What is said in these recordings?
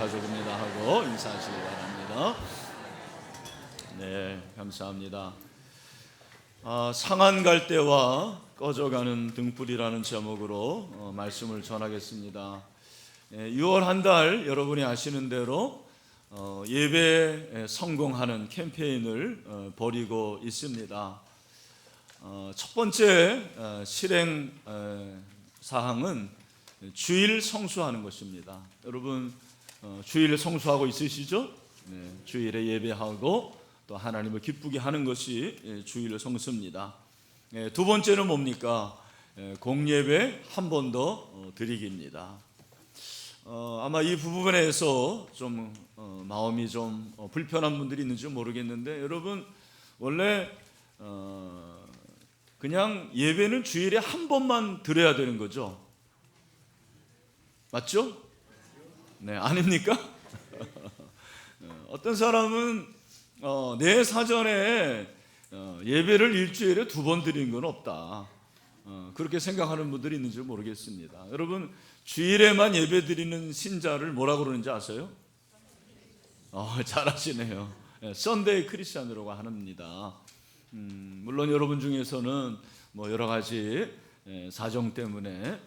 가족입니다 하고 인사하시기 바랍니다. 네, 감사합니다. 상한 갈대와 꺼져가는 등불이라는 제목으로 말씀을 전하겠습니다. 6월 한 달 여러분이 아시는 대로 예배 성공하는 캠페인을 벌이고 있습니다. 첫 번째 실행 사항은 주일 성수하는 것입니다. 여러분 주일 성수하고 있으시죠? 네, 주일에 예배하고 또 하나님을 기쁘게 하는 것이 주일 성수입니다. 두 번째는 뭡니까? 공예배 한 번 더 드리기입니다. 아마 이 부분에서 좀 마음이 좀 불편한 분들이 있는지 모르겠는데, 여러분 원래 그냥 예배는 주일에 한 번만 드려야 되는 거죠? 맞죠? 네, 아닙니까? 어떤 사람은 내 사전에 예배를 일주일에 2번 드리는 건 없다, 그렇게 생각하는 분들이 있는지 모르겠습니다. 여러분 주일에만 예배 드리는 신자를 뭐라고 그러는지 아세요? 잘하시네요. 썬데이 크리스찬이라고 합니다. 물론 여러분 중에서는 뭐 여러 가지 사정 때문에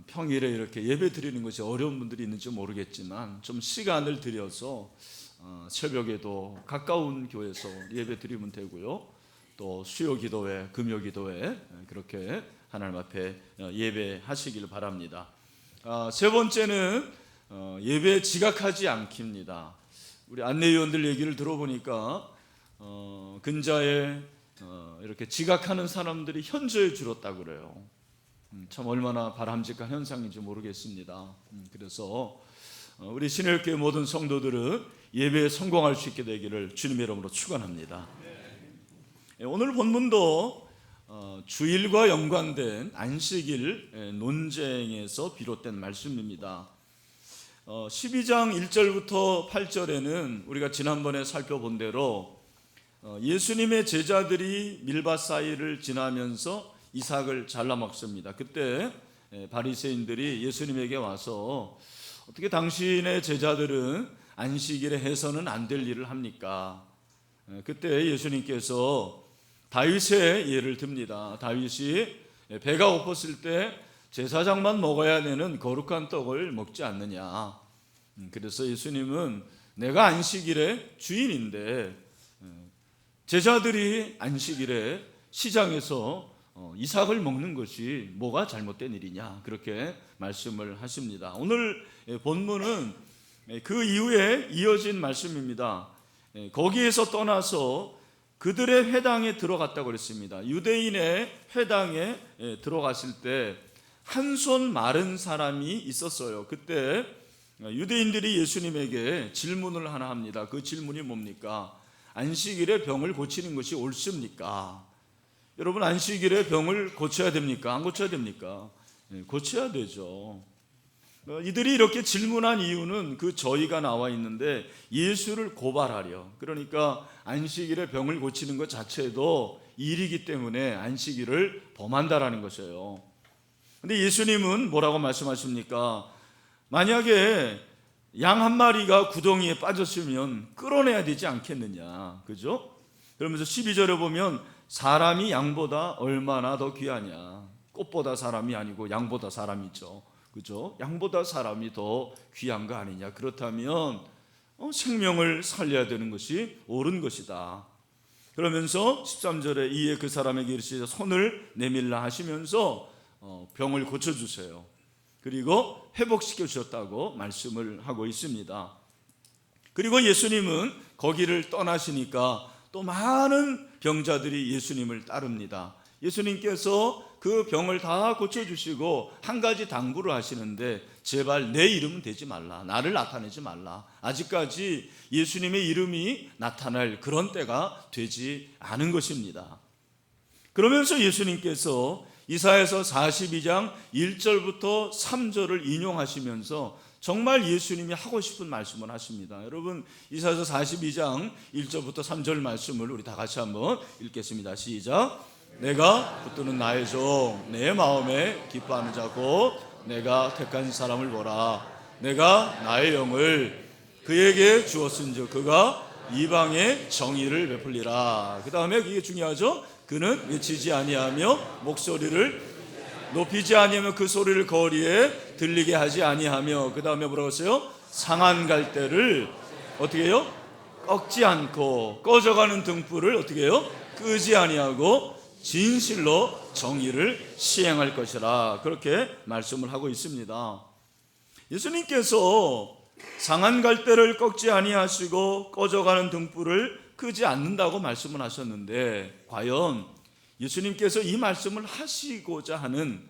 평일에 이렇게 예배 드리는 것이 어려운 분들이 있는지 모르겠지만, 좀 시간을 들여서 새벽에도 가까운 교회에서 예배 드리면 되고요, 또 수요 기도회, 금요 기도회 그렇게 하나님 앞에 예배하시길 바랍니다. 세 번째는 예배에 지각하지 않기입니다. 우리 안내위원들 얘기를 들어보니까 근자에 이렇게 지각하는 사람들이 현저히 줄었다고 그래요. 참 얼마나 바람직한 현상인지 모르겠습니다. 그래서 우리 신일교회 모든 성도들은 예배에 성공할 수 있게 되기를 주님의 이름으로 축원합니다. 오늘 본문도 주일과 연관된 안식일 논쟁에서 비롯된 말씀입니다. 12장 1절부터 8절에는 우리가 지난번에 살펴본 대로 예수님의 제자들이 밀밭 사이를 지나면서 이삭을 잘라 먹습니다. 그때 바리새인들이 예수님에게 와서 어떻게 당신의 제자들은 안식일에 해서는 안 될 일을 합니까? 그때 예수님께서 다윗의 예를 듭니다. 다윗이 배가 고팠을 때 제사장만 먹어야 되는 거룩한 떡을 먹지 않느냐. 그래서 예수님은 내가 안식일의 주인인데 제자들이 안식일에 시장에서 이삭을 먹는 것이 뭐가 잘못된 일이냐, 그렇게 말씀을 하십니다. 오늘 본문은 그 이후에 이어진 말씀입니다. 거기에서 떠나서 그들의 회당에 들어갔다고 그랬습니다. 유대인의 회당에 들어갔을 때 한 손 마른 사람이 있었어요. 그때 유대인들이 예수님에게 질문을 하나 합니다. 그 질문이 뭡니까? 안식일에 병을 고치는 것이 옳습니까? 여러분 안식일에 병을 고쳐야 됩니까? 안 고쳐야 됩니까? 고쳐야 되죠. 이들이 이렇게 질문한 이유는 그 저희가 나와 있는데 예수를 고발하려, 그러니까 안식일에 병을 고치는 것 자체도 일이기 때문에 안식일을 범한다라는 것이에요. 근데 예수님은 뭐라고 말씀하십니까? 만약에 양 한 마리가 구덩이에 빠졌으면 끌어내야 되지 않겠느냐, 그죠? 그러면서 12절에 보면 사람이 양보다 얼마나 더 귀하냐. 꽃보다 사람이 아니고 양보다 사람이죠, 그죠? 양보다 사람이 더 귀한 거 아니냐. 그렇다면 생명을 살려야 되는 것이 옳은 것이다. 그러면서 13절에 이에 그 사람에게 이르시되 손을 내밀라 하시면서 병을 고쳐주세요. 그리고 회복시켜 주셨다고 말씀을 하고 있습니다. 그리고 예수님은 거기를 떠나시니까 또 많은 병자들이 예수님을 따릅니다. 예수님께서 그 병을 다 고쳐주시고 한 가지 당부를 하시는데, 제발 내 이름은 대지 말라, 나를 나타내지 말라. 아직까지 예수님의 이름이 나타날 그런 때가 되지 않은 것입니다. 그러면서 예수님께서 이사야서 42장 1절부터 3절을 인용하시면서 정말 예수님이 하고 싶은 말씀을 하십니다. 여러분 이사야서 42장 1절부터 3절 말씀을 우리 다 같이 한번 읽겠습니다. 시작. 내가 붙드는 나의 종 내 마음에 기뻐하는 자고 내가 택한 사람을 보라. 내가 나의 영을 그에게 주었은즉 그가 이방의 정의를 베풀리라. 그 다음에 이게 중요하죠. 그는 외치지 아니하며 목소리를 높이지 아니하며 그 소리를 거리에 들리게 하지 아니하며, 그 다음에 뭐라고 했어요? 상한 갈대를 어떻게 해요? 꺾지 않고 꺼져가는 등불을 어떻게 해요? 끄지 아니하고 진실로 정의를 시행할 것이라. 그렇게 말씀을 하고 있습니다. 예수님께서 상한 갈대를 꺾지 아니하시고 꺼져가는 등불을 끄지 않는다고 말씀을 하셨는데, 과연 예수님께서 이 말씀을 하시고자 하는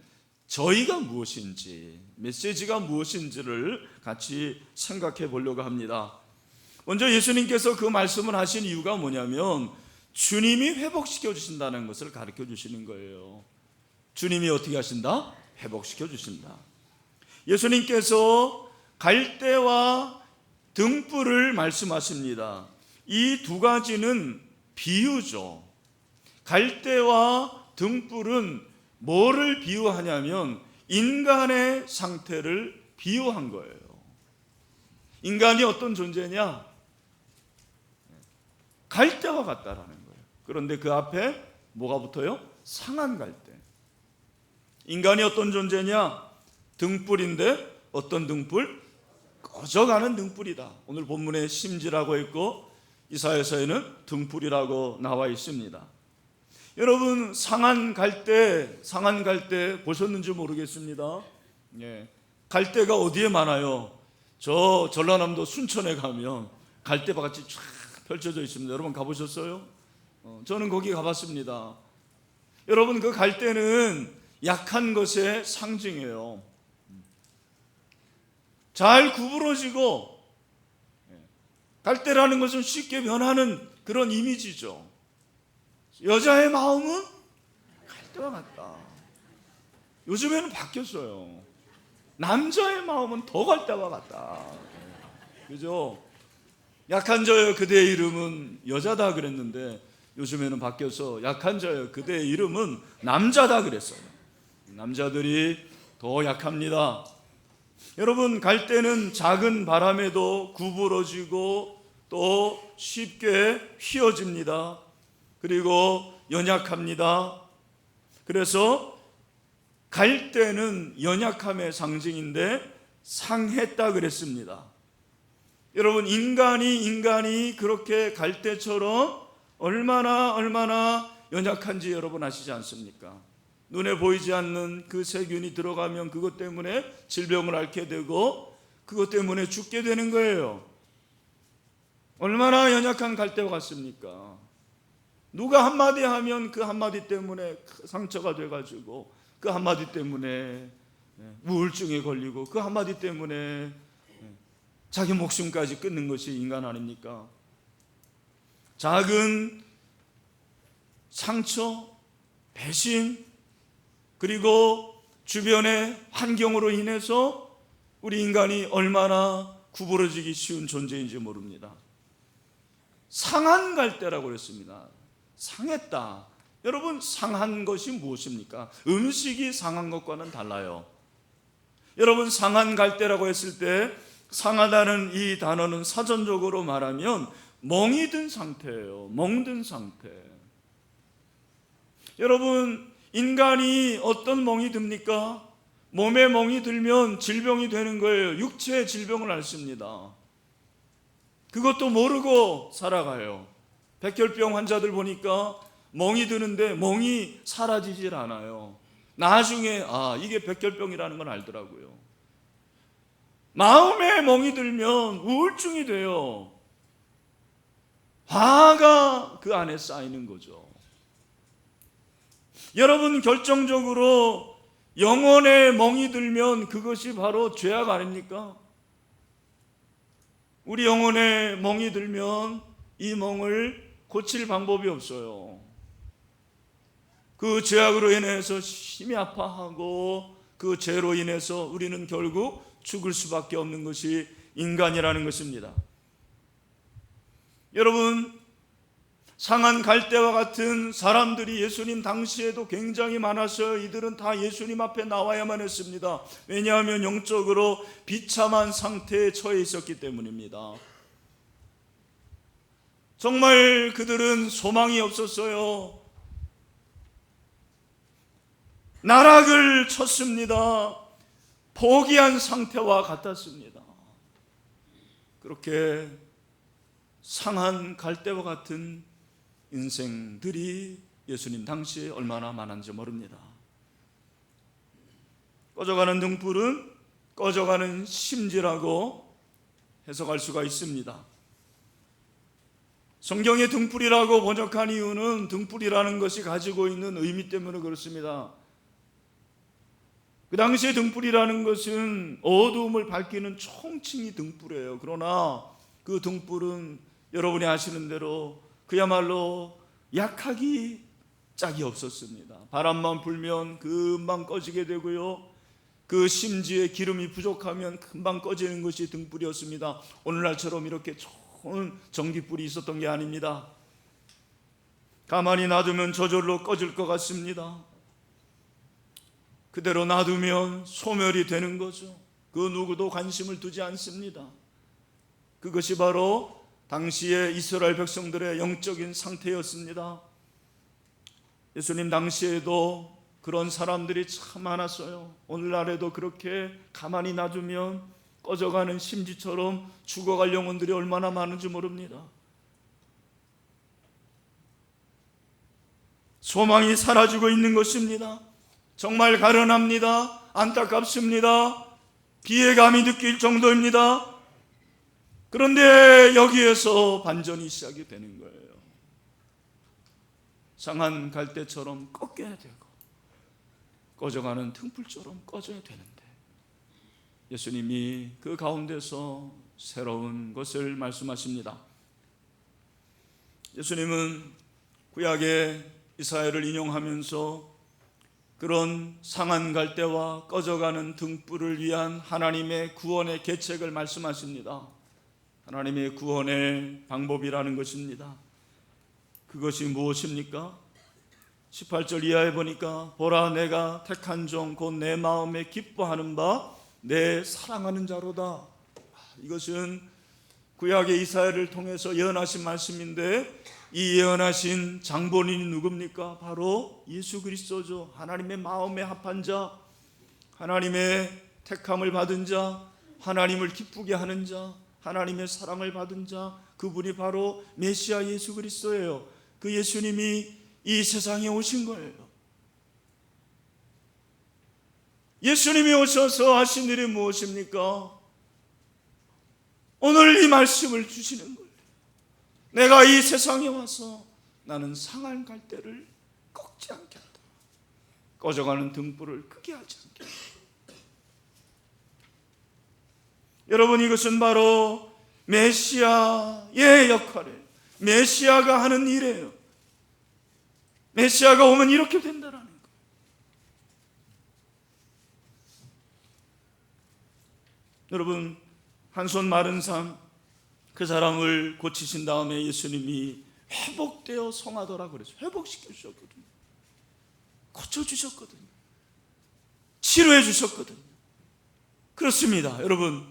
저희가 무엇인지, 메시지가 무엇인지를 같이 생각해 보려고 합니다. 먼저 예수님께서 그 말씀을 하신 이유가 뭐냐면 주님이 회복시켜 주신다는 것을 가르쳐 주시는 거예요. 주님이 어떻게 하신다? 회복시켜 주신다. 예수님께서 갈대와 등불을 말씀하십니다. 이 두 가지는 비유죠. 갈대와 등불은 뭐를 비유하냐면 인간의 상태를 비유한 거예요. 인간이 어떤 존재냐? 갈대와 같다라는 거예요. 그런데 그 앞에 뭐가 붙어요? 상한 갈대. 인간이 어떤 존재냐? 등불인데 어떤 등불? 꺼져가는 등불이다. 오늘 본문에 심지라고 있고 이사야서에는 등불이라고 나와 있습니다. 여러분, 상한 갈대 보셨는지 모르겠습니다. 예. 갈대가 어디에 많아요? 저 전라남도 순천에 가면 갈대밭이 쫙 펼쳐져 있습니다. 여러분 가보셨어요? 저는 거기 가봤습니다. 여러분, 그 갈대는 약한 것의 상징이에요. 잘 구부러지고, 갈대라는 것은 쉽게 변하는 그런 이미지죠. 여자의 마음은 갈대와 같다. 요즘에는 바뀌었어요. 남자의 마음은 더 갈대와 같다. 그죠? 약한 자여 그대의 이름은 여자다 그랬는데 요즘에는 바뀌어서 약한 자여 그대의 이름은 남자다 그랬어요. 남자들이 더 약합니다. 여러분, 갈대는 작은 바람에도 구부러지고 또 쉽게 휘어집니다. 그리고 연약합니다. 그래서 갈대는 연약함의 상징인데 상했다 그랬습니다. 여러분, 인간이 그렇게 갈대처럼 얼마나 연약한지 여러분 아시지 않습니까? 눈에 보이지 않는 그 세균이 들어가면 그것 때문에 질병을 앓게 되고 그것 때문에 죽게 되는 거예요. 얼마나 연약한 갈대와 같습니까? 누가 한마디 하면 그 한마디 때문에 상처가 돼가지고 그 한마디 때문에 우울증에 걸리고 그 한마디 때문에 자기 목숨까지 끊는 것이 인간 아닙니까? 작은 상처, 배신, 그리고 주변의 환경으로 인해서 우리 인간이 얼마나 구부러지기 쉬운 존재인지 모릅니다. 상한 갈대라고 그랬습니다. 상했다. 여러분, 상한 것이 무엇입니까? 음식이 상한 것과는 달라요. 여러분, 상한 갈대라고 했을 때 상하다는 이 단어는 사전적으로 말하면 멍이 든 상태예요. 멍든 상태. 여러분, 인간이 어떤 멍이 듭니까? 몸에 멍이 들면 질병이 되는 거예요. 육체의 질병을 앓습니다. 그것도 모르고 살아가요. 백혈병 환자들 보니까 멍이 드는데 멍이 사라지질 않아요. 나중에 이게 백혈병이라는 걸 알더라고요. 마음에 멍이 들면 우울증이 돼요. 화가 그 안에 쌓이는 거죠. 여러분, 결정적으로 영혼에 멍이 들면 그것이 바로 죄악 아닙니까? 우리 영혼에 멍이 들면 이 멍을 고칠 방법이 없어요. 그 죄악으로 인해서 심히 아파하고 그 죄로 인해서 우리는 결국 죽을 수밖에 없는 것이 인간이라는 것입니다. 여러분, 상한 갈대와 같은 사람들이 예수님 당시에도 굉장히 많았어요. 이들은 다 예수님 앞에 나와야만 했습니다. 왜냐하면 영적으로 비참한 상태에 처해 있었기 때문입니다. 정말 그들은 소망이 없었어요. 나락을 쳤습니다. 포기한 상태와 같았습니다. 그렇게 상한 갈대와 같은 인생들이 예수님 당시에 얼마나 많은지 모릅니다. 꺼져가는 등불은 꺼져가는 심지라고 해석할 수가 있습니다. 성경의 등불이라고 번역한 이유는 등불이라는 것이 가지고 있는 의미 때문에 그렇습니다. 그 당시에 등불이라는 것은 어두움을 밝히는 총칭이 등불이에요. 그러나 그 등불은 여러분이 아시는 대로 그야말로 약하기 짝이 없었습니다. 바람만 불면 금방 꺼지게 되고요, 그 심지에 기름이 부족하면 금방 꺼지는 것이 등불이었습니다. 오늘날처럼 이렇게 좋은 전기불이 있었던 게 아닙니다. 가만히 놔두면 저절로 꺼질 것 같습니다. 그대로 놔두면 소멸이 되는 거죠. 그 누구도 관심을 두지 않습니다. 그것이 바로 당시의 이스라엘 백성들의 영적인 상태였습니다. 예수님 당시에도 그런 사람들이 참 많았어요. 오늘날에도 그렇게 가만히 놔두면 꺼져가는 심지처럼 죽어갈 영혼들이 얼마나 많은지 모릅니다. 소망이 사라지고 있는 것입니다. 정말 가련합니다. 안타깝습니다. 비애감이 느낄 정도입니다. 그런데 여기에서 반전이 시작이 되는 거예요. 상한 갈대처럼 꺾여야 되고 꺼져가는 등불처럼 꺼져야 되는데 예수님이 그 가운데서 새로운 것을 말씀하십니다. 예수님은 구약의 이사야를 인용하면서 그런 상한 갈대와 꺼져가는 등불을 위한 하나님의 구원의 계책을 말씀하십니다. 하나님의 구원의 방법이라는 것입니다. 그것이 무엇입니까? 18절 이하에 보니까 보라 내가 택한 종 곧 내 마음에 기뻐하는 바 내 사랑하는 자로다. 이것은 구약의 이사야를 통해서 예언하신 말씀인데 이 예언하신 장본인이 누굽니까? 바로 예수 그리스도죠. 하나님의 마음에 합한 자, 하나님의 택함을 받은 자, 하나님을 기쁘게 하는 자, 하나님의 사랑을 받은 자, 그분이 바로 메시아 예수 그리스도예요. 그 예수님이 이 세상에 오신 거예요. 예수님이 오셔서 하신 일이 무엇입니까? 오늘 이 말씀을 주시는 거예요. 내가 이 세상에 와서 나는 상한 갈대를 꺾지 않겠다. 꺼져가는 등불을 끄게 하지 않겠다. 여러분, 이것은 바로 메시아의 역할이에요. 메시아가 하는 일이에요. 메시아가 오면 이렇게 된다라는 거예요. 여러분, 한 손 마른 삶, 그 사람을 고치신 다음에 예수님이 회복되어 성하더라 그랬어요. 회복시켜 주셨거든요. 고쳐주셨거든요. 치료해 주셨거든요. 그렇습니다. 여러분,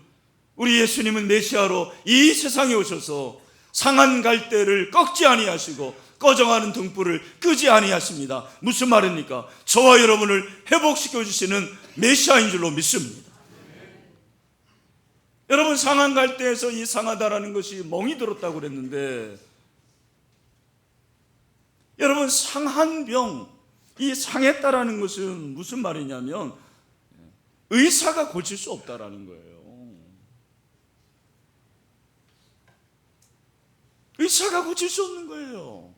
우리 예수님은 메시아로 이 세상에 오셔서 상한 갈대를 꺾지 아니하시고 꺼져가는 등불을 끄지 아니하십니다. 무슨 말입니까? 저와 여러분을 회복시켜 주시는 메시아인 줄로 믿습니다. 여러분, 상한 갈대에서 이 상하다라는 것이 멍이 들었다고 그랬는데, 여러분, 상한 병, 이 상했다라는 것은 무슨 말이냐면 의사가 고칠 수 없다라는 거예요. 의사가 고칠 수 없는 거예요.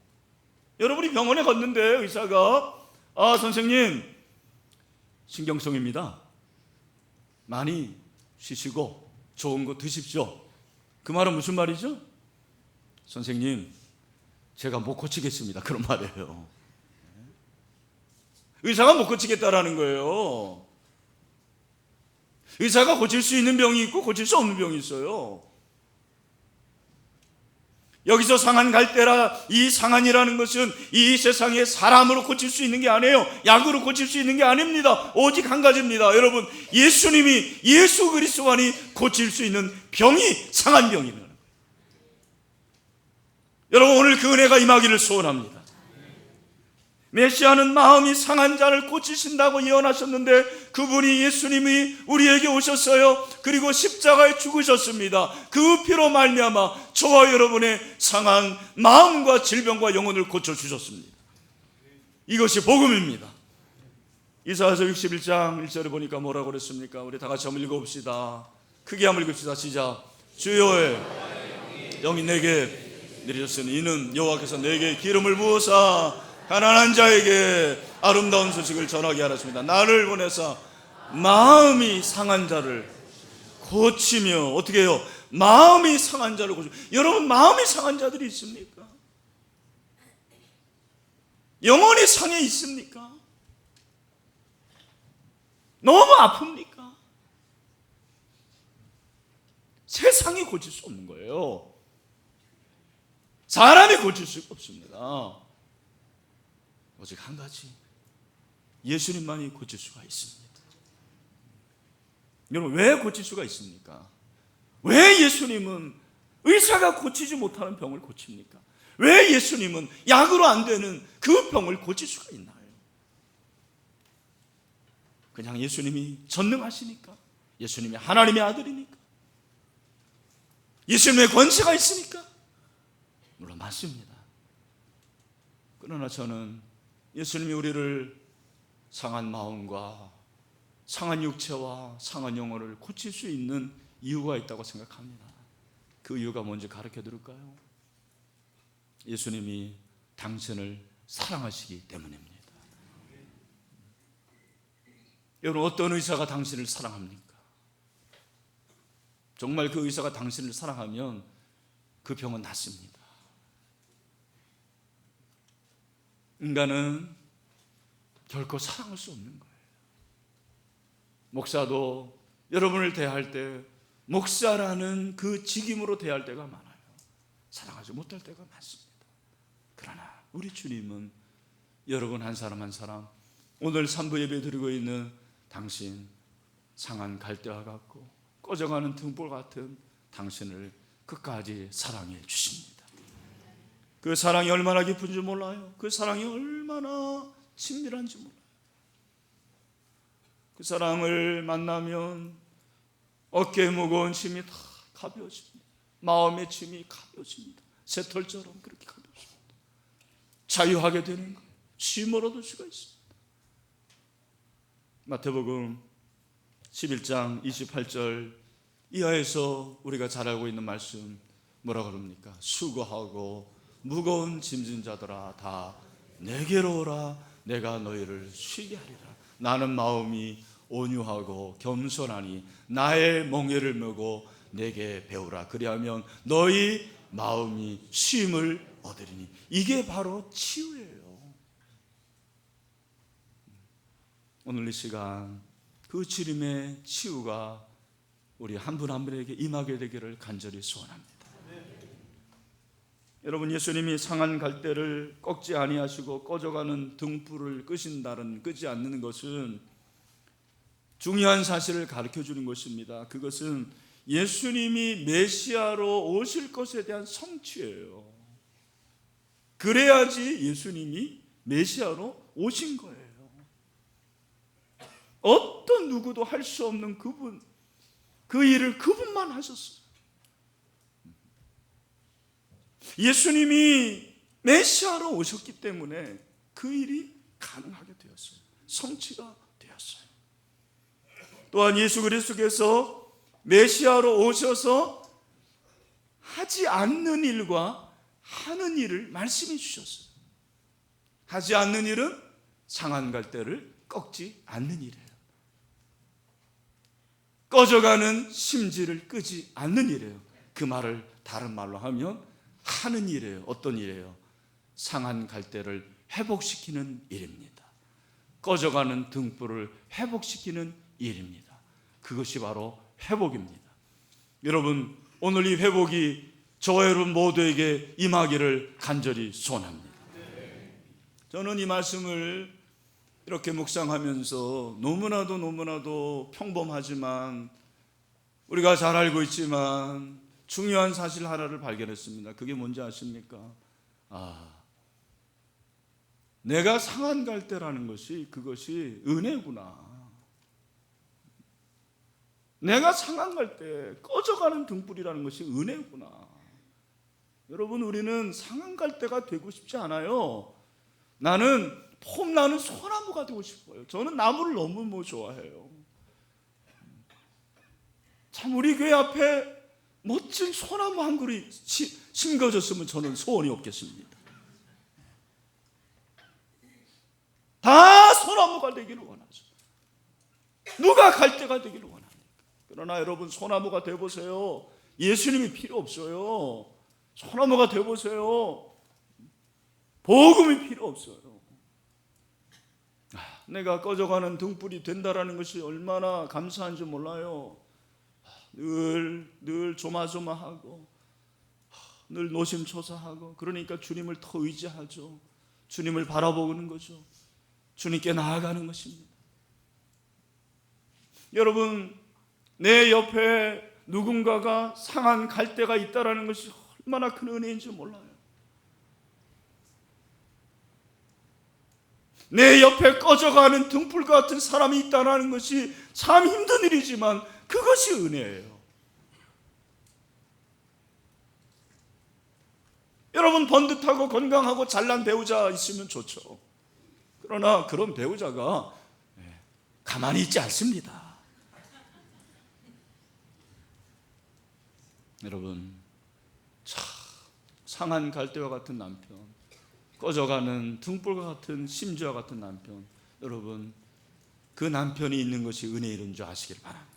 여러분이 병원에 갔는데 의사가 선생님 신경성입니다. 많이 쉬시고 좋은 거 드십시오. 그 말은 무슨 말이죠? 선생님, 제가 못 고치겠습니다. 그런 말이에요. 의사가 못 고치겠다라는 거예요. 의사가 고칠 수 있는 병이 있고 고칠 수 없는 병이 있어요. 여기서 상한 갈대라, 이 상한이라는 것은 이 세상에 사람으로 고칠 수 있는 게 아니에요. 약으로 고칠 수 있는 게 아닙니다. 오직 한 가지입니다. 여러분, 예수님이, 예수 그리스도만이 고칠 수 있는 병이 상한 병이라는 거예요. 여러분, 오늘 그 은혜가 임하기를 소원합니다. 메시아는 마음이 상한 자를 고치신다고 예언하셨는데 그분이, 예수님이 우리에게 오셨어요. 그리고 십자가에 죽으셨습니다. 그 피로 말미암아 저와 여러분의 상한 마음과 질병과 영혼을 고쳐주셨습니다. 이것이 복음입니다. 이사야서 61장 1절에 보니까 뭐라고 그랬습니까? 우리 다 같이 한번 읽어봅시다. 크게 한번 읽읍시다. 시작. 주여의 영이 내게 내리셨으니 이는 여호와께서 내게 기름을 부으사 가난한 자에게 아름다운 소식을 전하게 하셨습니다. 나를 보내사 마음이 상한 자를 고치며, 어떻게 해요? 마음이 상한 자를 고치며. 여러분, 마음이 상한 자들이 있습니까? 영혼이 상해 있습니까? 너무 아픕니까? 세상이 고칠 수 없는 거예요. 사람이 고칠 수가 없습니다. 오직 한 가지, 예수님만이 고칠 수가 있습니다. 여러분, 왜 고칠 수가 있습니까? 왜 예수님은 의사가 고치지 못하는 병을 고칩니까? 왜 예수님은 약으로 안 되는 그 병을 고칠 수가 있나요? 그냥 예수님이 전능하시니까, 예수님이 하나님의 아들이니까, 예수님의 권세가 있으니까? 물론 맞습니다. 그러나 저는 예수님이 우리를 상한 마음과 상한 육체와 상한 영혼을 고칠 수 있는 이유가 있다고 생각합니다. 그 이유가 뭔지 가르쳐 드릴까요? 예수님이 당신을 사랑하시기 때문입니다. 여러분, 어떤 의사가 당신을 사랑합니까? 정말 그 의사가 당신을 사랑하면 그 병은 낫습니다. 인간은 결코 사랑할 수 없는 거예요. 목사도 여러분을 대할 때 목사라는 그 직임으로 대할 때가 많아요. 사랑하지 못할 때가 많습니다. 그러나 우리 주님은 여러분 한 사람 한 사람, 오늘 3부 예배 드리고 있는 당신, 상한 갈대와 같고 꺼져가는 등불 같은 당신을 끝까지 사랑해 주십니다. 그 사랑이 얼마나 깊은지 몰라요. 그 사랑이 얼마나 친밀한지 몰라요. 그 사랑을 만나면 어깨에 무거운 짐이 다 가벼워집니다. 마음의 짐이 가벼워집니다. 새털처럼 그렇게 가벼워집니다. 자유하게 되는 거예요. 쉼을 얻을 수가 있습니다. 마태복음 11장 28절 이하에서 우리가 잘 알고 있는 말씀 뭐라고 그럽니까? 수고하고 무거운 짐진 자들아 다 내게로 오라. 내가 너희를 쉬게 하리라. 나는 마음이 온유하고 겸손하니 나의 멍에를 메고 내게 배우라. 그리하면 너희 마음이 쉼을 얻으리니. 이게 바로 치유예요. 오늘 이 시간 그 주님의 치유가 우리 한 분 한 분에게 임하게 되기를 간절히 소원합니다. 여러분, 예수님이 상한 갈대를 꺾지 아니하시고 꺼져가는 등불을 끄지 않는 것은 중요한 사실을 가르쳐 주는 것입니다. 그것은 예수님이 메시아로 오실 것에 대한 성취예요. 그래야지 예수님이 메시아로 오신 거예요. 어떤 누구도 할 수 없는 그분, 그 일을 그분만 하셨어요. 예수님이 메시아로 오셨기 때문에 그 일이 가능하게 되었어요. 성취가 되었어요. 또한 예수 그리스도께서 메시아로 오셔서 하지 않는 일과 하는 일을 말씀해 주셨어요. 하지 않는 일은 상한 갈대를 꺾지 않는 일이에요. 꺼져가는 심지를 끄지 않는 일이에요. 그 말을 다른 말로 하면 하는 일이에요. 어떤 일이에요? 상한 갈대를 회복시키는 일입니다. 꺼져가는 등불을 회복시키는 일입니다. 그것이 바로 회복입니다. 여러분, 오늘 이 회복이 저와 여러분 모두에게 임하기를 간절히 소원합니다. 저는 이 말씀을 이렇게 묵상하면서 너무나도 평범하지만 우리가 잘 알고 있지만 중요한 사실 하나를 발견했습니다. 그게 뭔지 아십니까? 내가 상한 갈대라는 것이 그것이 은혜구나. 내가 상한 갈대, 꺼져가는 등불이라는 것이 은혜구나. 여러분, 우리는 상한 갈대가 되고 싶지 않아요. 나는 폼나는 소나무가 되고 싶어요. 저는 나무를 너무 좋아해요. 참 우리 교회 앞에 멋진 소나무 한 그루 심겨졌으면 저는 소원이 없겠습니다. 다 소나무가 되기를 원하죠. 누가 갈대가 되기를 원합니까? 그러나 여러분, 소나무가 되어보세요. 예수님이 필요 없어요. 소나무가 되어보세요. 복음이 필요 없어요. 내가 꺼져가는 등불이 된다라는 것이 얼마나 감사한지 몰라요. 늘 조마조마하고 늘 노심초사하고, 그러니까 주님을 더 의지하죠. 주님을 바라보는 거죠. 주님께 나아가는 것입니다. 여러분, 내 옆에 누군가가 상한 갈대가 있다라는 것이 얼마나 큰 은혜인지 몰라요. 내 옆에 꺼져가는 등불 같은 사람이 있다는 것이 참 힘든 일이지만 그것이 은혜예요. 여러분, 번듯하고 건강하고 잘난 배우자 있으면 좋죠. 그러나 그런 배우자가 가만히 있지 않습니다. 여러분, 참 상한 갈대와 같은 남편, 꺼져가는 등불과 같은 심지와 같은 남편, 여러분, 그 남편이 있는 것이 은혜인 줄 아시길 바랍니다.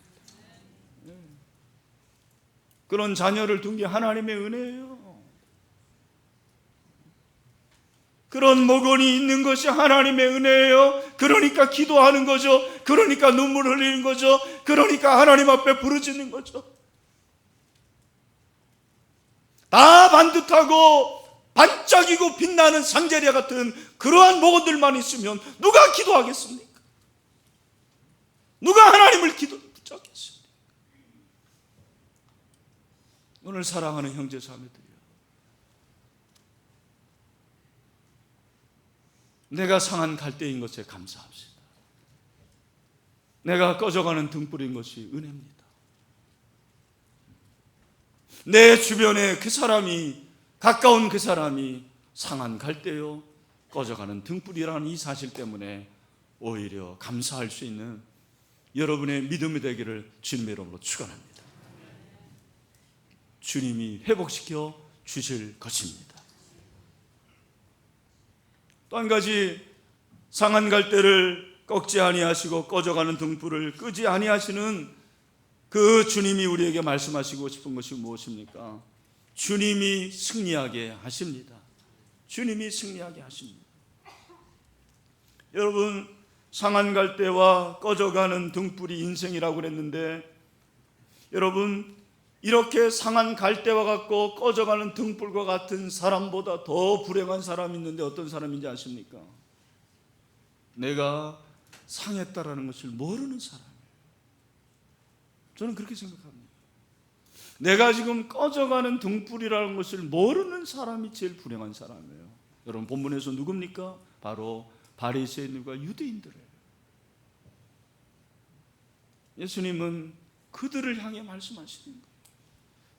그런 자녀를 둔 게 하나님의 은혜예요. 그런 모건이 있는 것이 하나님의 은혜예요. 그러니까 기도하는 거죠. 그러니까 눈물 흘리는 거죠. 그러니까 하나님 앞에 부르짖는 거죠. 다 반듯하고 반짝이고 빛나는 상제리아 같은 그러한 모건들만 있으면 누가 기도하겠습니까? 누가 하나님을 붙잡겠습니까? 오늘 사랑하는 형제 자매들이요, 내가 상한 갈대인 것에 감사합시다. 내가 꺼져가는 등불인 것이 은혜입니다. 내 주변에 그 사람이, 가까운 그 사람이 상한 갈대요, 꺼져가는 등불이라는 이 사실 때문에 오히려 감사할 수 있는 여러분의 믿음이 되기를 주님의 이름으로 축원합니다. 주님이 회복시켜 주실 것입니다. 또 한 가지, 상한 갈대를 꺾지 아니하시고 꺼져가는 등불을 끄지 아니하시는 그 주님이 우리에게 말씀하시고 싶은 것이 무엇입니까? 주님이 승리하게 하십니다. 주님이 승리하게 하십니다. 여러분, 상한 갈대와 꺼져가는 등불이 인생이라고 그랬는데, 여러분, 이렇게 상한 갈대와 같고 꺼져가는 등불과 같은 사람보다 더 불행한 사람이 있는데 어떤 사람인지 아십니까? 내가 상했다라는 것을 모르는 사람이에요. 저는 그렇게 생각합니다. 내가 지금 꺼져가는 등불이라는 것을 모르는 사람이 제일 불행한 사람이에요. 여러분, 본문에서 누굽니까? 바로 바리새인들과 유대인들이에요. 예수님은 그들을 향해 말씀하시는 거예요.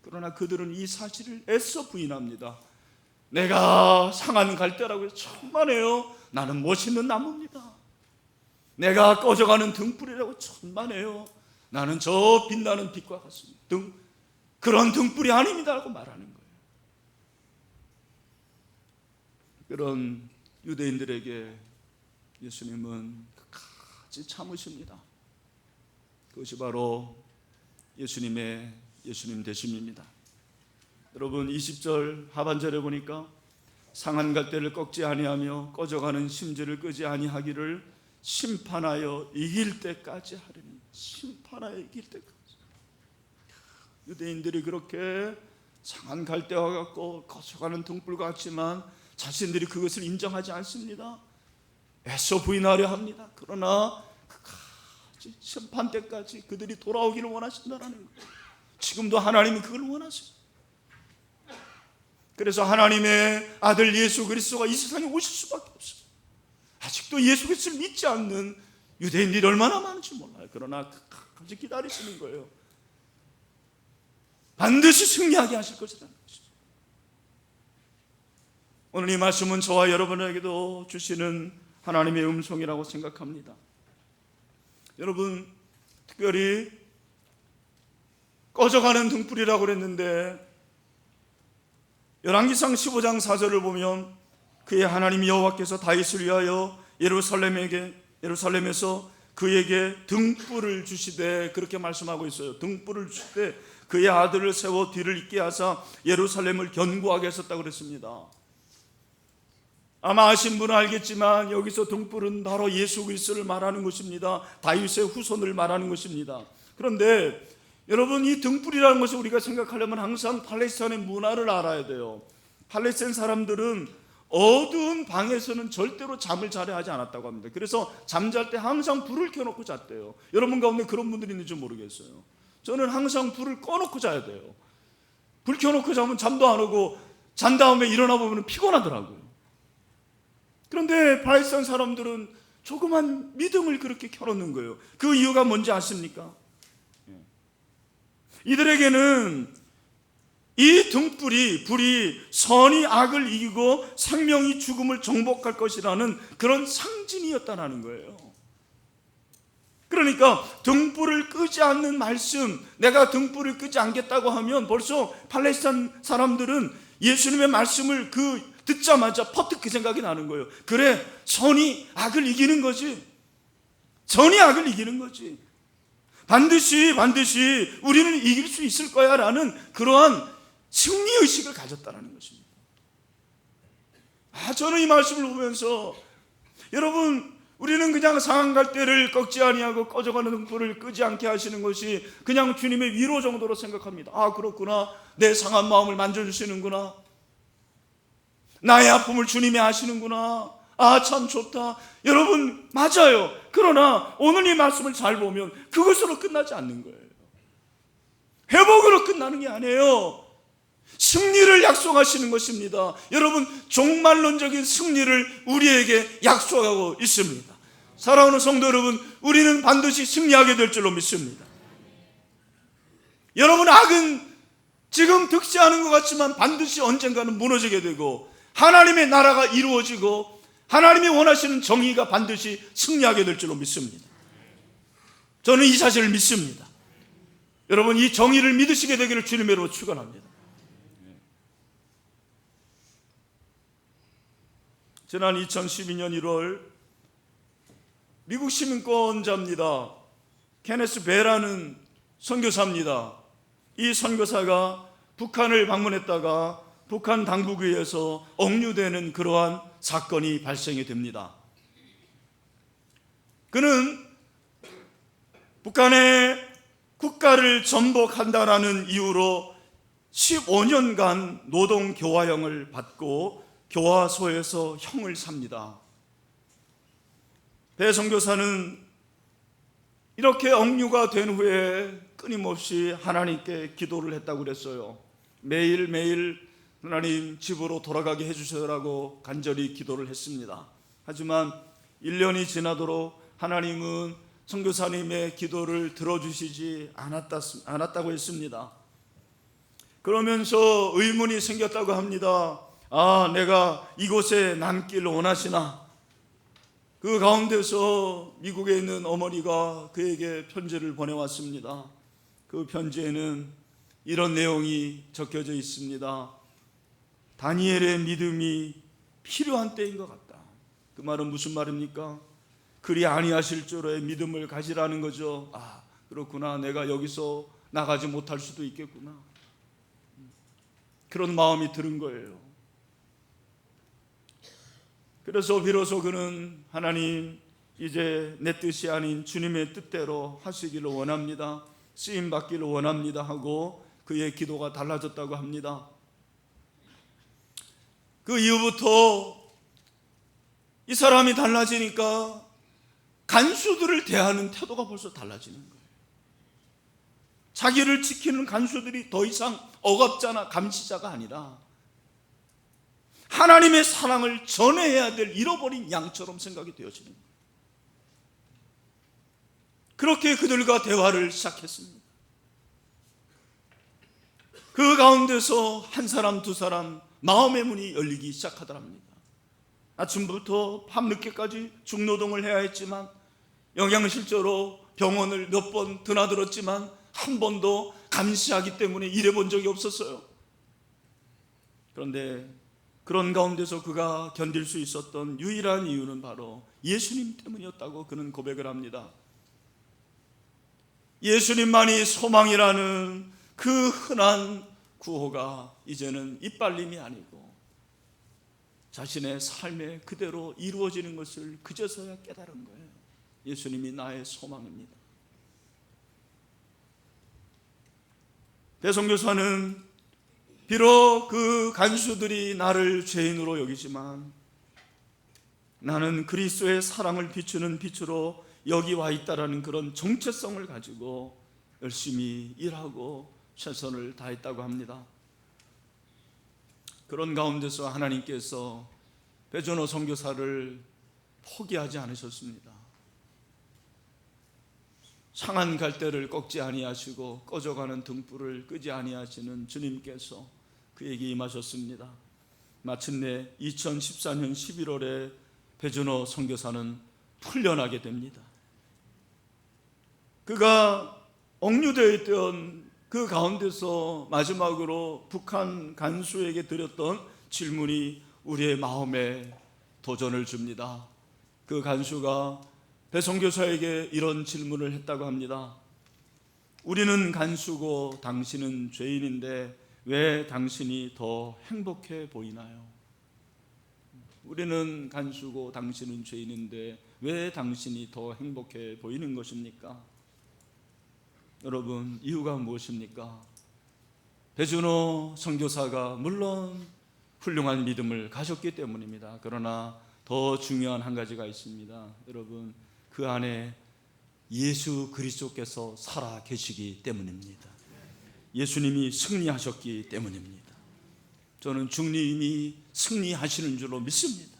그러나 그들은 이 사실을 애써 부인합니다. 내가 상한 갈대라고 해서 천만에요. 나는 멋있는 나무입니다. 내가 꺼져가는 등불이라고 천만에요. 나는 저 빛나는 빛과 같습니다. 그런 등불이 아닙니다라고 말하는 거예요. 그런 유대인들에게 예수님은 끝까지 참으십니다. 그것이 바로 예수님 되심입니다. 여러분, 20절 하반절에 보니까 상한 갈대를 꺾지 아니하며 꺼져가는 심지를 끄지 아니하기를 심판하여 이길 때까지 하리니. 심판하여 이길 때까지. 유대인들이 그렇게 상한 갈대와 같고 거쳐가는 등불 같지만 자신들이 그것을 인정하지 않습니다. 애써 부인하려 합니다. 그러나 끝까지 심판 때까지 그들이 돌아오기를 원하신다는 거예요. 지금도 하나님이 그걸 원하세요. 그래서 하나님의 아들 예수 그리스도가 이 세상에 오실 수밖에 없어요. 아직도 예수 그리스도를 믿지 않는 유대인들이 얼마나 많은지 몰라요. 그러나 끝까지 기다리시는 거예요. 반드시 승리하게 하실 것이라는 것이죠. 오늘 이 말씀은 저와 여러분에게도 주시는 하나님의 음성이라고 생각합니다. 여러분, 특별히 꺼져가는 등불이라고 그랬는데 열왕기상 15장 4절을 보면 그의 하나님 여호와께서 다윗을 위하여 예루살렘에서 그에게 등불을 주시되, 그렇게 말씀하고 있어요. 등불을 주시되 그의 아들을 세워 뒤를 잇게 하사 예루살렘을 견고하게 하셨다고 그랬습니다. 아마 아신 분은 알겠지만 여기서 등불은 바로 예수 그리스도를 말하는 것입니다. 다윗의 후손을 말하는 것입니다. 그런데 여러분, 이 등불이라는 것을 우리가 생각하려면 항상 팔레스타인의 문화를 알아야 돼요. 팔레스타인 사람들은 어두운 방에서는 절대로 잠을 자려 하지 않았다고 합니다. 그래서 잠잘 때 항상 불을 켜놓고 잤대요. 여러분 가운데 그런 분들이 있는지 모르겠어요. 저는 항상 불을 꺼놓고 자야 돼요. 불 켜놓고 자면 잠도 안 오고 잔 다음에 일어나 보면 피곤하더라고요. 그런데 팔레스타인 사람들은 조그만 믿음을 그렇게 켜놓는 거예요. 그 이유가 뭔지 아십니까? 이들에게는 이 불이 선이 악을 이기고 생명이 죽음을 정복할 것이라는 그런 상징이었다는 거예요. 그러니까 등불을 끄지 않는 말씀, 내가 등불을 끄지 않겠다고 하면 벌써 팔레스타인 사람들은 예수님의 말씀을 듣자마자 퍼뜩 그 생각이 나는 거예요. 그래, 선이 악을 이기는 거지. 선이 악을 이기는 거지. 반드시 우리는 이길 수 있을 거야 라는 그러한 승리의식을 가졌다는 것입니다. 저는 이 말씀을 보면서 여러분, 우리는 그냥 상한 갈대를 꺾지 아니하고 꺼져가는 등불을 끄지 않게 하시는 것이 그냥 주님의 위로 정도로 생각합니다. 그렇구나, 내 상한 마음을 만져주시는구나, 나의 아픔을 주님이 아시는구나, 참 좋다. 여러분, 맞아요. 그러나 오늘 이 말씀을 잘 보면 그것으로 끝나지 않는 거예요. 회복으로 끝나는 게 아니에요. 승리를 약속하시는 것입니다. 여러분, 종말론적인 승리를 우리에게 약속하고 있습니다. 사랑하는 성도 여러분, 우리는 반드시 승리하게 될 줄로 믿습니다. 여러분, 악은 지금 득세하는 것 같지만 반드시 언젠가는 무너지게 되고 하나님의 나라가 이루어지고 하나님이 원하시는 정의가 반드시 승리하게 될 줄로 믿습니다. 저는 이 사실을 믿습니다. 여러분, 이 정의를 믿으시게 되기를 주님의 이름으로 축원합니다. 지난 2012년 1월 미국 시민권자입니다. 케네스 베라는 선교사입니다. 이 선교사가 북한을 방문했다가 북한 당국에 의해서 억류되는 그러한 사건이 발생이 됩니다. 그는 북한의 국가를 전복한다라는 이유로 15년간 노동교화형을 받고 교화소에서 형을 삽니다. 배 선교사는 이렇게 억류가 된 후에 끊임없이 하나님께 기도를 했다고 그랬어요. 매일매일 하나님 집으로 돌아가게 해주시라고 간절히 기도를 했습니다. 하지만 1년이 지나도록 하나님은 선교사님의 기도를 들어주시지 않았다고 했습니다. 그러면서 의문이 생겼다고 합니다. 내가 이곳에 남길 원하시나? 그 가운데서 미국에 있는 어머니가 그에게 편지를 보내왔습니다. 그 편지에는 이런 내용이 적혀져 있습니다. 다니엘의 믿음이 필요한 때인 것 같다. 그 말은 무슨 말입니까? 그리 아니하실 줄의 믿음을 가지라는 거죠. 그렇구나, 내가 여기서 나가지 못할 수도 있겠구나, 그런 마음이 드는 거예요. 그래서 비로소 그는 하나님, 이제 내 뜻이 아닌 주님의 뜻대로 하시기를 원합니다, 쓰임받기를 원합니다 하고 그의 기도가 달라졌다고 합니다. 그 이후부터 이 사람이 달라지니까 간수들을 대하는 태도가 벌써 달라지는 거예요. 자기를 지키는 간수들이 더 이상 억압자나 감시자가 아니라 하나님의 사랑을 전해야 될 잃어버린 양처럼 생각이 되어지는 거예요. 그렇게 그들과 대화를 시작했습니다. 그 가운데서 한 사람 두 사람 마음의 문이 열리기 시작하더랍니다. 아침부터 밤늦게까지 중노동을 해야 했지만, 영양실조로 병원을 몇 번 드나들었지만 한 번도 감시하기 때문에 일해본 적이 없었어요. 그런데 그런 가운데서 그가 견딜 수 있었던 유일한 이유는 바로 예수님 때문이었다고 그는 고백을 합니다. 예수님만이 소망이라는 그 흔한 구호가 이제는 이빨림이 아니고 자신의 삶에 그대로 이루어지는 것을 그제서야 깨달은 거예요. 예수님이 나의 소망입니다. 배선교사는 비록 그 간수들이 나를 죄인으로 여기지만 나는 그리스도의 사랑을 비추는 빛으로 여기 와 있다라는 그런 정체성을 가지고 열심히 일하고 최선을 다했다고 합니다. 그런 가운데서 하나님께서 배준호 선교사를 포기하지 않으셨습니다. 상한 갈대를 꺾지 아니하시고 꺼져가는 등불을 끄지 아니하시는 주님께서 그에게 임하셨습니다. 마침내 2014년 11월에 배준호 선교사는 풀려나게 됩니다. 그가 억류되어 있던 그 가운데서 마지막으로 북한 간수에게 드렸던 질문이 우리의 마음에 도전을 줍니다. 그 간수가 배 선교사에게 이런 질문을 했다고 합니다. 우리는 간수고 당신은 죄인인데 왜 당신이 더 행복해 보이나요? 우리는 간수고 당신은 죄인인데 왜 당신이 더 행복해 보이는 것입니까? 여러분, 이유가 무엇입니까? 배준호 선교사가 물론 훌륭한 믿음을 가졌기 때문입니다. 그러나 더 중요한 한 가지가 있습니다. 여러분, 그 안에 예수 그리스도께서 살아 계시기 때문입니다. 예수님이 승리하셨기 때문입니다. 저는 주님이 승리하시는 줄로 믿습니다.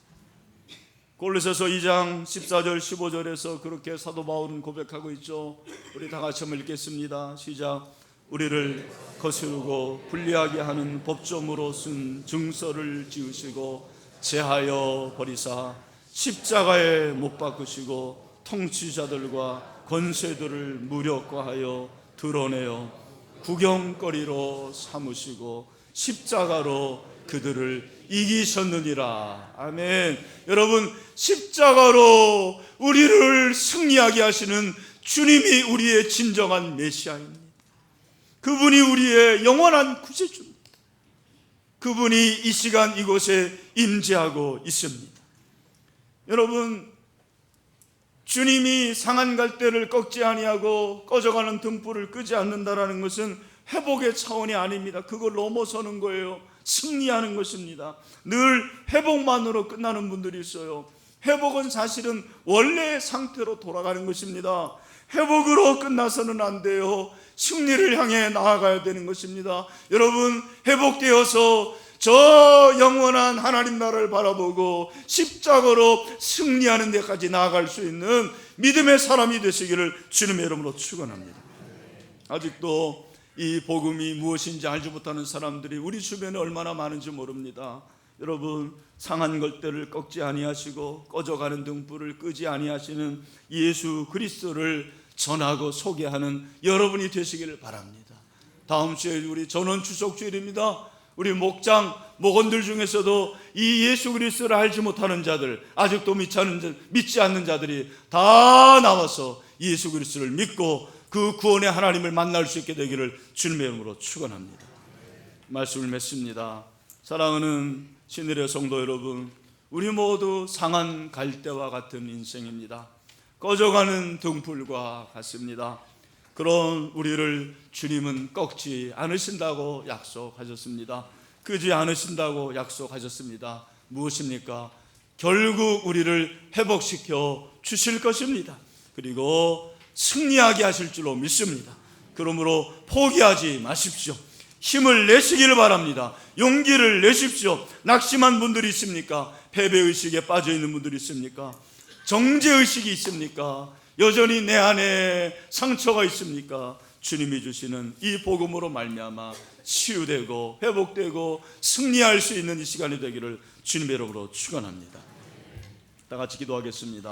골로새서 2장 14절 15절에서 그렇게 사도 바울은 고백하고 있죠. 우리 다 같이 한번 읽겠습니다. 시작. 우리를 거스르고 불리하게 하는 법조문으로 쓴 증서를 지으시고 제하여 버리사 십자가에 못 박으시고 통치자들과 권세들을 무력화하여 드러내어 구경거리로 삼으시고 십자가로 그들을 이기셨느니라. 아멘. 여러분, 십자가로 우리를 승리하게 하시는 주님이 우리의 진정한 메시아입니다. 그분이 우리의 영원한 구세주입니다. 그분이 이 시간 이곳에 임재하고 있습니다. 여러분, 주님이 상한 갈대를 꺾지 아니하고 꺼져가는 등불을 끄지 않는다라는 것은 회복의 차원이 아닙니다. 그걸 넘어서는 거예요. 승리하는 것입니다. 늘 회복만으로 끝나는 분들이 있어요. 회복은 사실은 원래의 상태로 돌아가는 것입니다. 회복으로 끝나서는 안 돼요. 승리를 향해 나아가야 되는 것입니다. 여러분, 회복되어서 저 영원한 하나님 나라를 바라보고 십자가로 승리하는 데까지 나아갈 수 있는 믿음의 사람이 되시기를 주님의 이름으로 축원합니다. 아직도 이 복음이 무엇인지 알지 못하는 사람들이 우리 주변에 얼마나 많은지 모릅니다. 여러분, 상한 걸대를 꺾지 아니하시고 꺼져가는 등불을 끄지 아니하시는 예수 그리스도를 전하고 소개하는 여러분이 되시기를 바랍니다. 다음 주에 우리 전원 추석주일입니다. 우리 목원들 중에서도 이 예수 그리스도를 알지 못하는 자들, 아직도 믿지 않는 자들이 다 나와서 예수 그리스도를 믿고 그 구원의 하나님을 만날 수 있게 되기를 주님의 이름으로 축원합니다. 말씀을 맺습니다. 사랑하는 신일의 성도 여러분, 우리 모두 상한 갈대와 같은 인생입니다. 꺼져가는 등불과 같습니다. 그런 우리를 주님은 꺾지 않으신다고 약속하셨습니다. 끄지 않으신다고 약속하셨습니다. 무엇입니까? 결국 우리를 회복시켜 주실 것입니다. 그리고 승리하게 하실 줄로 믿습니다. 그러므로 포기하지 마십시오. 힘을 내시기를 바랍니다. 용기를 내십시오. 낙심한 분들이 있습니까? 패배의식에 빠져있는 분들이 있습니까? 정죄의식이 있습니까? 여전히 내 안에 상처가 있습니까? 주님이 주시는 이 복음으로 말미암아 치유되고 회복되고 승리할 수 있는 이 시간이 되기를 주님의 이름으로 축원합니다. 다 같이 기도하겠습니다.